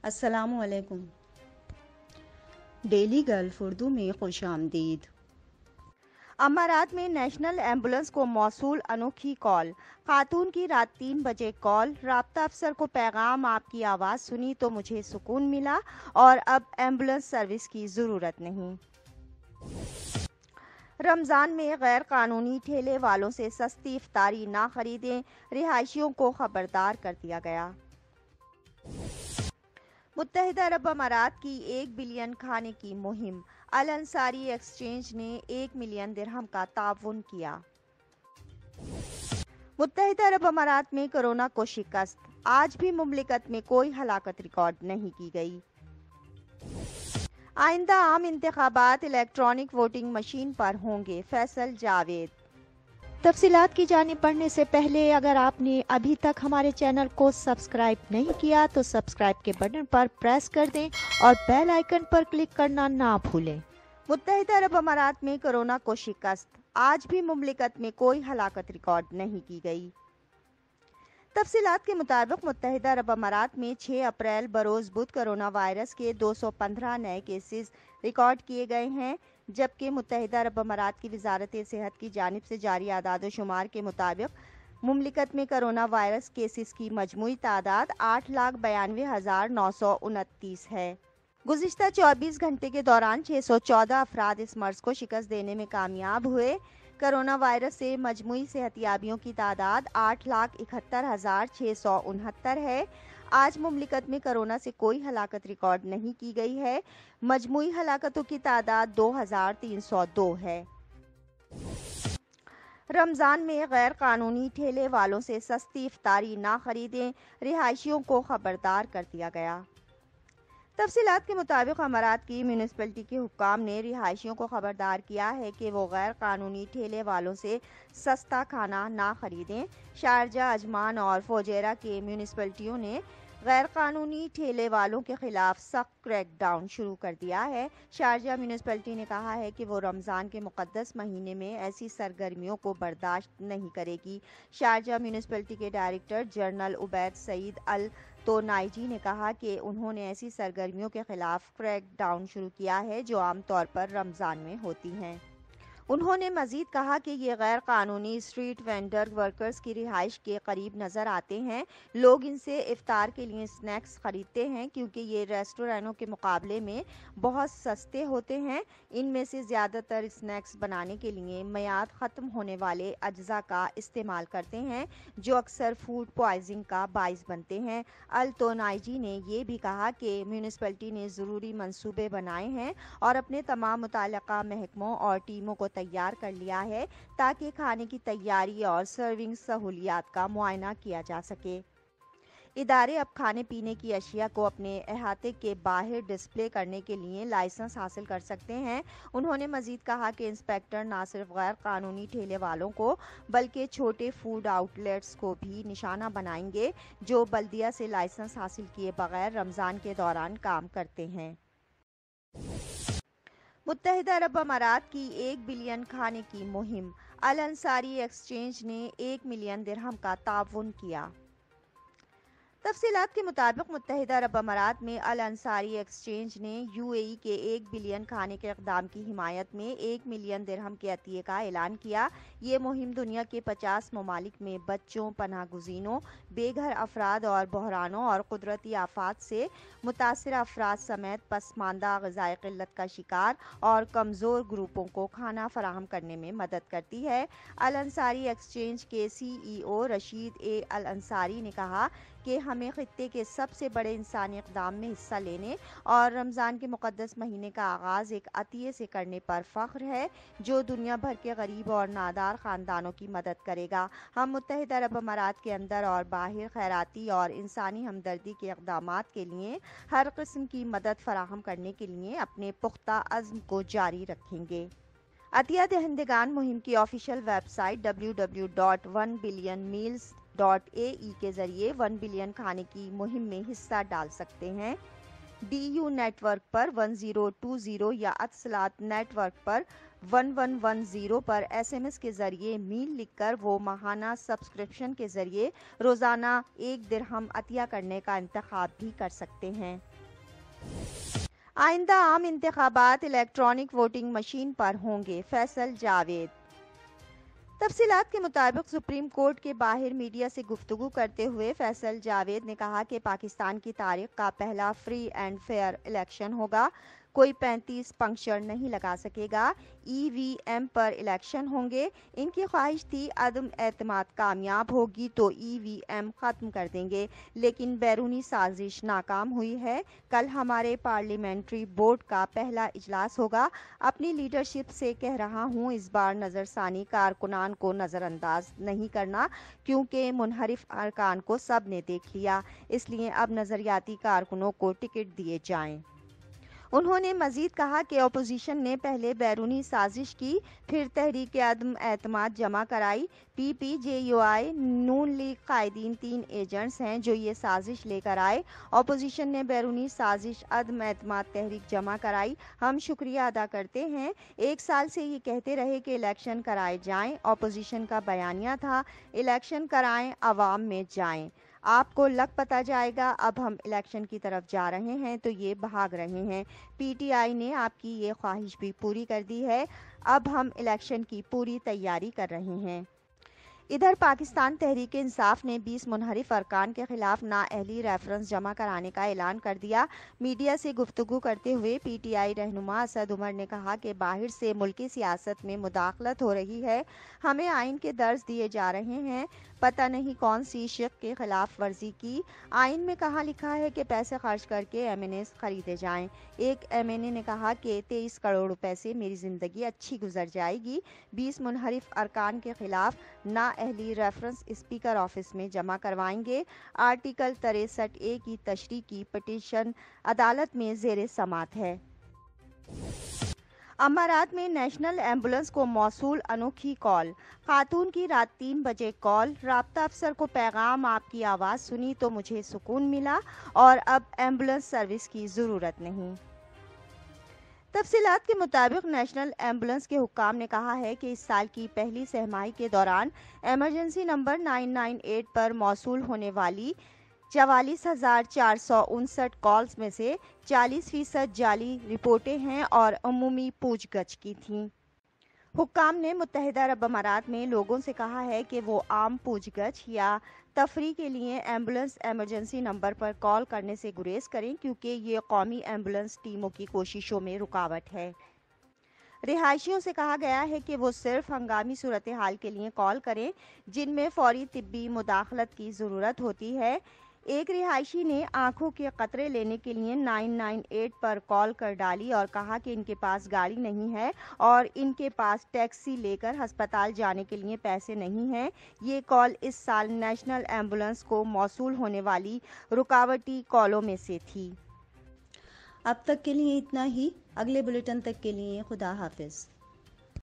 السلام علیکم۔ Daily golf Urdu میں خوش آمدید۔ امارات میں نیشنل ایمبولنس کو موصول انوکھی کال، خاتون کی رات 3 بجے کال، رابطہ افسر کو پیغام آپ کی آواز سنی تو مجھے سکون ملا اور اب ایمبولنس سروس کی ضرورت نہیں۔ رمضان میں غیر قانونی ٹھیلے والوں سے سستی افطاری نہ خریدیں، رہائشیوں کو خبردار کر دیا گیا۔ متحدہ عرب امارات کی 1 بلین کھانے کی مہم، الانصاری ایکسچینج نے 1 ملین درہم کا تعاون کیا۔ متحدہ عرب امارات میں کورونا کو شکست، آج بھی مملکت میں کوئی ہلاکت ریکارڈ نہیں کی گئی۔ آئندہ عام انتخابات الیکٹرانک ووٹنگ مشین پر ہوں گے، فیصل جاوید۔ تفصیلات کی جانب بڑھنے سے پہلے اگر آپ نے ابھی تک ہمارے چینل کو سبسکرائب نہیں کیا تو سبسکرائب کے بٹن پر پریس کر دیں اور بیل آئیکن پر کلک کرنا نہ بھولیں۔ متحدہ عرب امارات میں کورونا کو شکست، آج بھی مملکت میں کوئی ہلاکت ریکارڈ نہیں کی گئی۔ تفصیلات کے مطابق متحدہ عرب امارات میں 6 اپریل بروز بدھ کورونا وائرس کے 215 نئے کیسز ریکارڈ کیے گئے ہیں، جبکہ متحدہ عرب امارات کی وزارت صحت کی جانب سے جاری اعداد و شمار کے مطابق مملکت میں کورونا وائرس کیسز کی مجموعی تعداد 8,92,929 ہے۔ گزشتہ 24 گھنٹے کے دوران 614 افراد اس مرض کو شکست دینے میں کامیاب ہوئے۔ کورونا وائرس سے مجموعی صحتیابیوں کی تعداد 8,71,669 ہے۔ آج مملکت میں کورونا سے کوئی ہلاکت ریکارڈ نہیں کی گئی ہے۔ مجموعی ہلاکتوں کی تعداد 2,302 ہے۔ رمضان میں غیر قانونی ٹھیلے والوں سے سستی افطاری نہ خریدیں، رہائشیوں کو خبردار کر دیا گیا۔ تفصیلات کے مطابق امارات کی میونسپلٹی کے حکام نے رہائشیوں کو خبردار کیا ہے کہ وہ غیر قانونی ٹھیلے والوں سے سستا کھانا نہ خریدیں۔ شارجہ، عجمان اور فوجیرہ کے میونسپلٹیوں نے غیر قانونی ٹھیلے والوں کے خلاف سخت کریک ڈاؤن شروع کر دیا ہے۔ شارجہ میونسپلٹی نے کہا ہے کہ وہ رمضان کے مقدس مہینے میں ایسی سرگرمیوں کو برداشت نہیں کرے گی۔ شارجہ میونسپلٹی کے ڈائریکٹر جنرل عبید سعید التونائجی نے کہا کہ انہوں نے ایسی سرگرمیوں کے خلاف کریک ڈاؤن شروع کیا ہے جو عام طور پر رمضان میں ہوتی ہیں۔ انہوں نے مزید کہا کہ یہ غیر قانونی اسٹریٹ وینڈر ورکرز کی رہائش کے قریب نظر آتے ہیں۔ لوگ ان سے افطار کے لیے سنیکس خریدتے ہیں کیونکہ یہ ریسٹورانوں کے مقابلے میں بہت سستے ہوتے ہیں۔ ان میں سے زیادہ تر سنیکس بنانے کے لیے میعاد ختم ہونے والے اجزاء کا استعمال کرتے ہیں جو اکثر فوڈ پوائزنگ کا باعث بنتے ہیں۔ التونائجی نے یہ بھی کہا کہ میونسپلٹی نے ضروری منصوبے بنائے ہیں اور اپنے تمام متعلقہ محکموں اور ٹیموں کو تیار کر لیا ہے تاکہ کھانے کی تیاری اور سرونگ سہولیات کا معائنہ کیا جا سکے۔ ادارے اب کھانے پینے کی اشیاء کو اپنے احاطے کے باہر ڈسپلے کرنے کے لیے لائسنس حاصل کر سکتے ہیں۔ انہوں نے مزید کہا کہ انسپکٹر نہ صرف غیر قانونی ٹھیلے والوں کو بلکہ چھوٹے فوڈ آؤٹ لیٹس کو بھی نشانہ بنائیں گے جو بلدیہ سے لائسنس حاصل کیے بغیر رمضان کے دوران کام کرتے ہیں۔ متحدہ عرب امارات کی 1 بلین کھانے کی مہم، الانصاری ایکسچینج نے 1 ملین درہم کا تعاون کیا۔ تفصیلات کے مطابق متحدہ عرب امارات میں الانصاری ایکسچینج نے UAE کے 1 بلین کھانے کے اقدام کی حمایت میں 1 ملین درہم کے عطیے کا اعلان کیا۔ یہ مہم دنیا کے 50 ممالک میں بچوں، پناہ گزینوں، بے گھر افراد اور بحرانوں اور قدرتی آفات سے متاثرہ افراد سمیت پسماندہ، غذائی قلت کا شکار اور کمزور گروپوں کو کھانا فراہم کرنے میں مدد کرتی ہے۔ الانصاری ایکسچینج کے CEO رشید الانصاری نے کہا کہ ہمیں خطے کے سب سے بڑے انسانی اقدام میں حصہ لینے اور رمضان کے مقدس مہینے کا آغاز ایک عطیے سے کرنے پر فخر ہے جو دنیا بھر کے غریب اور نادار خاندانوں کی مدد کرے گا۔ ہم متحدہ عرب امارات کے اندر اور باہر خیراتی اور انسانی ہمدردی کے اقدامات کے لیے ہر قسم کی مدد فراہم کرنے کے لیے اپنے پختہ عزم کو جاری رکھیں گے۔ عطیہ دہندگان مہم کی آفیشیل ویب سائٹ www.1billionmeals.ae کے ذریعے 1 بلین کھانے کی مہم میں حصہ ڈال سکتے ہیں۔ DU نیٹ ورک پر 1020 یا اتصالات نیٹ ورک پر 1110 پر SMS کے ذریعے میل لکھ کر وہ ماہانہ سبسکرپشن کے ذریعے روزانہ 1 درہم عطیہ کرنے کا انتخاب بھی کر سکتے ہیں۔ آئندہ عام انتخابات الیکٹرانک ووٹنگ مشین پر ہوں گے، فیصل جاوید۔ تفصیلات کے مطابق سپریم کورٹ کے باہر میڈیا سے گفتگو کرتے ہوئے فیصل جاوید نے کہا کہ پاکستان کی تاریخ کا پہلا فری اینڈ فیئر الیکشن ہوگا، کوئی 35 پنکچر نہیں لگا سکے گا، EVM پر الیکشن ہوں گے۔ ان کی خواہش تھی عدم اعتماد کامیاب ہوگی تو EVM ختم کر دیں گے، لیکن بیرونی سازش ناکام ہوئی ہے۔ کل ہمارے پارلیمنٹری بورڈ کا پہلا اجلاس ہوگا، اپنی لیڈرشپ سے کہہ رہا ہوں اس بار نظر ثانی کارکنان کو نظر انداز نہیں کرنا، کیونکہ منحرف ارکان کو سب نے دیکھ لیا، اس لیے اب نظریاتی کارکنوں کو ٹکٹ دیے جائیں۔ انہوں نے مزید کہا کہ اپوزیشن نے پہلے بیرونی سازش کی، پھر تحریک عدم اعتماد جمع کرائی۔ PPJUI نون لیگ قائدین 3 ایجنٹس ہیں جو یہ سازش لے کر آئے۔ اپوزیشن نے بیرونی سازش عدم اعتماد تحریک جمع کرائی، ہم شکریہ ادا کرتے ہیں۔ 1 سال سے یہ کہتے رہے کہ الیکشن کرائے جائیں، اپوزیشن کا بیانیہ تھا الیکشن کرائیں، عوام میں جائیں، آپ کو لگ پتہ جائے گا۔ اب ہم الیکشن کی طرف جا رہے ہیں تو یہ بھاگ رہے ہیں۔ PTI نے آپ کی یہ خواہش بھی پوری کر دی ہے، اب ہم الیکشن کی پوری تیاری کر رہے ہیں۔ ادھر پاکستان تحریک انصاف نے 20 منحرف ارکان کے خلاف نااہلی ریفرنس جمع کرانے کا اعلان کر دیا۔ میڈیا سے گفتگو کرتے ہوئے PTI رہنما اسد عمر نے کہا کہ باہر سے ملکی سیاست میں مداخلت ہو رہی ہے، ہمیں آئین کے درس دیے جا رہے ہیں، پتہ نہیں کون سی شق کی خلاف ورزی کی۔ آئین میں کہاں لکھا ہے کہ پیسے خرچ کر کے MNAs خریدے جائیں؟ ایک MNA نے کہا کہ 23 کروڑ روپے سے میری زندگی اچھی گزر جائے گی۔ 20 منحرف ارکان کے خلاف نااہلی ریفرنس اسپیکر آفس میں جمع کروائیں گے۔ آرٹیکل 63A کی تشریح کی پٹیشن عدالت میں زیر سماعت ہے۔ امارات میں نیشنل ایمبولنس کو موصول انوکھی کال، خاتون کی رات 3 بجے کال، رابطہ افسر کو پیغام آپ کی آواز سنی تو مجھے سکون ملا اور اب ایمبولنس سروس کی ضرورت نہیں۔ تفصیلات کے مطابق نیشنل ایمبولنس کے حکام نے کہا ہے کہ اس سال کی پہلی سہ ماہی کے دوران ایمرجنسی نمبر 998 پر موصول ہونے والی 44,459 کالز میں سے 40% جعلی رپورٹیں ہیں اور عمومی پوچھ گچھ کی تھیں۔ حکام نے متحدہ عرب امارات میں لوگوں سے کہا ہے کہ وہ عام پوچھ گچھ یا تفریح کے لیے ایمبولنس ایمرجنسی نمبر پر کال کرنے سے گریز کریں، کیونکہ یہ قومی ایمبولنس ٹیموں کی کوششوں میں رکاوٹ ہے۔ رہائشیوں سے کہا گیا ہے کہ وہ صرف ہنگامی صورتحال کے لیے کال کریں جن میں فوری طبی مداخلت کی ضرورت ہوتی ہے۔ ایک رہائشی نے آنکھوں کے قطرے لینے کے لیے 998 پر کال کر ڈالی اور کہا کہ ان کے پاس گاڑی نہیں ہے اور ان کے پاس ٹیکسی لے کر ہسپتال جانے کے لیے پیسے نہیں ہیں۔ یہ کال اس سال نیشنل ایمبولنس کو موصول ہونے والی رکاوٹی کالوں میں سے تھی۔ اب تک کے لیے اتنا ہی، اگلے بلیٹن تک کے لیے خدا حافظ۔